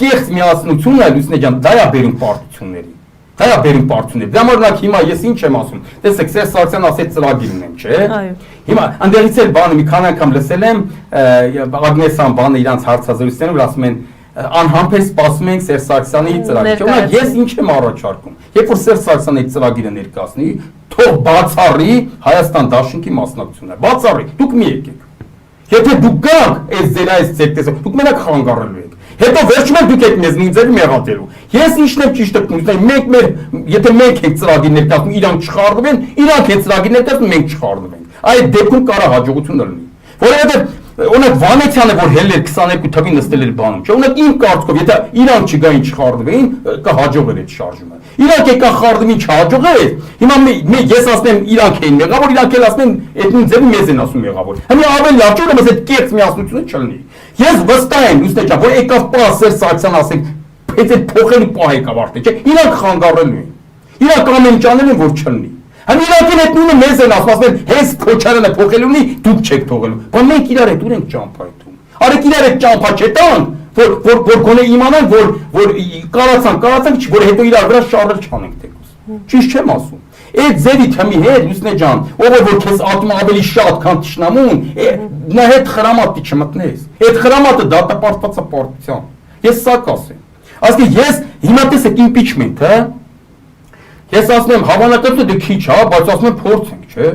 կեղծ միասնությունը լուսնե ջան դա է բերում պարտությունների Դա է բերում պարտությունների Դրա համար հիմա ես ինչ եմ ասում տեսեք Սերժ Սարգսյանն ասեց ծրագիր ունեմ չէ Հիմա ընդերից էլ բանը մի քանի անգամ լսել եմ Ագնեսյան բանը իրանց հարցազրույցներում ասում են անհամբեր սպասում ենք Սերժ Սարգսյանի ծրագիրը Ես ինչ եմ առաջարկում Երբ որ Սերժ Սարգսյանը այդ ծրագիրը ներկայացնի թող բացառի Հայաստան Դաշնքի մասնակցությունը բացառի դուք մի եկեք Եթե դուք գաք այս ձեր այս ցեկտեսը դուք մենակ խանգարելու եք Հետո վերջում դուք եք մեզ նույնձեր մեղադրելու Ես ինչն եմ ճիշտ եմ մենք մեր եթե մենք ենք ծրագիր ներկայացնում իրանք չխառնվեն իրանք են ծրագիր ներկայացնում մենք չխառնվենք Այդ դեպքում կարա հաջողություն լինի Որովհետև Օրինակ Վանեցյանը որ հելեր 22 թվին նստել էր բանում, չէ՞, օրինակ իմ կարծիքով, եթե իրանք չգային չխառնվեին, կհաջողեր այդ շարժումը։ Իրանք եկա խառնվին չհաջողեր, հիմա ես ասեմ իրանք էին մեղավոր, իրանք էլ ասեն այդ նույն ձևի մեզ են ասում մեղավոր։ Հիմա ավելի լավ չէ՞ որ այդ կեղծ միասնությունը չլինի։ Ես վստահ եմ, ուստի ջան, որ եկավ պահ Սերժ Սարգսյան ասենք, բայց այդ փոխելու պահ եկավ արդեն, չէ՞, իրանք խանգարելու են։ Իրանք ամեն ինչ անել են որ չլինի։ Հəm իրանքին այդ նույնը մեզ են ասում, ասում են հենց Քոչարյանը փոխելու ունի, դուք չեք թողելու։ Բայց մենք իրար հետ ուր ենք ճամփայթում։ Արեք իրար հետ ճամփա չտանք, որ գոնե իմանան, որ կարացանք, որ հետո իրար վրա շարժել չանենք թեկուզ։ Ճիշտ չեմ ասում։ Այդ ձերի թմի հետ Լուսնե ջան, ով է որ քեզ ատում ավելի շատ քան ճշնամուն, նա հետ խրամատի չմտնես։ Այդ խրամատը դատապարտված է պարտության։ Ես սա կասեմ։ Ասկի ես հիմա տեսեք impeachment-ը Ես ասում եմ հավանականությունը դե քիչ հա, բայց ասում եմ փորձենք, չէ։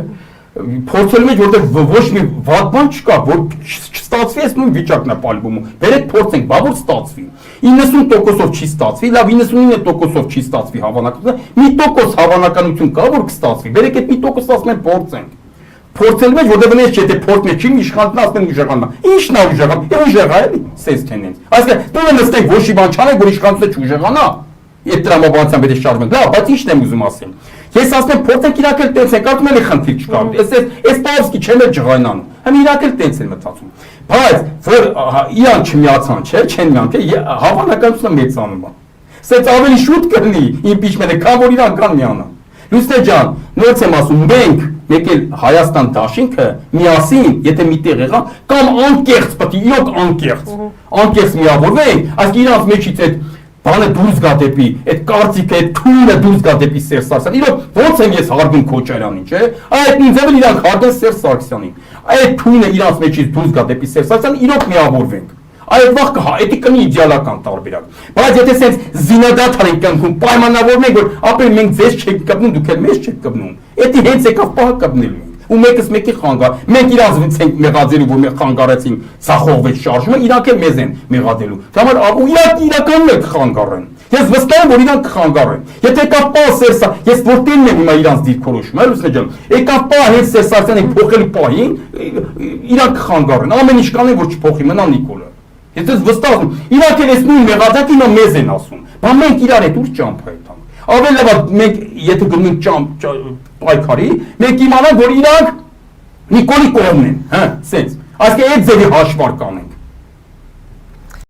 Փորձելու մեջ որտեղ ոչ մի վատ բան չկա, որ չստացվի այս նույն վիճակն է պալբումը։ Բերեք փորձենք, բա որ ստացվի։ 90%-ով չի ստացվի, լավ 99%-ով չի ստացվի հավանականությունը, մի տոկոս հավանականություն կա, որ կստացվի։ Բերեք այդ մի տոկոս ասում եմ փորձենք։ Փորձելու մեջ որտեղ նես չէ, թե փորձն չի, իշխանն ասում են ուժեղանա։ Ի՞նչն է ուժեղան։ Ուժեղ է, սես տենենց։ Այսինքն դու նստեք ոչ մի բան չանեք, որ իշխանությունը չուժեղանա։ Այդ տրամաբանության պետք է շարժվենք, լավ, բայց ի՞նչն եմ ուզում ասել։ Ես ասում եմ փորձեք իրակ էլ տենց եք, արդյոք էլի խնդիր չկա։ Այս Պավսկի չեն էլ ջղայնանում։ Համ իրակ էլ տենց են մտածում։ Բայց որ իրանք չմիացան, չէ, չեն միան, թե հավանականությունը մեծանում է։ Սենց ավելի շուտ կլինի impeachment-ը, քան որ իրանք կան միանան։ Լուսնե ջան, նորից եմ ասում, մենք մեկ էլ Հայաստան Դաշինքը միասին, եթե միտեղ եղան, կամ անկեղծ պետք է, իրոք անկեղծ միավորվենք, այսինքն իրանք մեջից այդ Բանը դուրս գա դեպի, այդ կարծիքը, այդ թույնը դուրս գա դեպի Սերժ Սարգսյանին, իրոք ոնց եմ ես հարգում Քոչարյանին, չէ՞, այդ նույն ձևն իրանք հարգեն Սերժ Սարգսյանին, այդ թույնը իրանց մեջից դուրս գա դեպի Սերժ Սարգսյանին, իրոք միավորվենք, այդ վաղ կհա, էդի կնի իդեալական տարբերակ, բայց եթե սենց զինադադար ենք կնքում, պայմանավորվենք, որ ապեր մենք ձեզ չեք կպնում, դուք էլ մեզ չեք կպնում, էդի հենց եկավ պահը կպնելու ու մեկս մեկի խանգար, մենք իրանց ենք մեղադրելու, որ մենք խանգարեցին սախողվեց շարժումը, իրանք էլ մեզ են մեղադրելու, դա համար ու իրանք իրականն եք խանգարեն, ես վստահ եմ, որ իրանք խանգարեն, եթե եկավ պահ Սերժ, ես որտեղն եմ հիմա իրանց դիրքորոշում, Լուսնե ջան, եկավ պահ հենց Սերժ Սարգսյանին փոխելու պահին, իրանք խանգարեն, ամեն ինչ կանեն, որ չփոխի, մնա Նիկոլը, ես վստահ եմ, իրանք էլ այս նույն մեղադակը հիմա մեզ են ասում, բա մենք իրար հետ ուր ճամփա Ավելի լավ մենք եթե գտնենք պայքարի, մենք իմանանք, որ իրանք Նիկոլի կողմն են, հա, սենց։ Այսինքն այդ ձևի հաշվարկ անենք։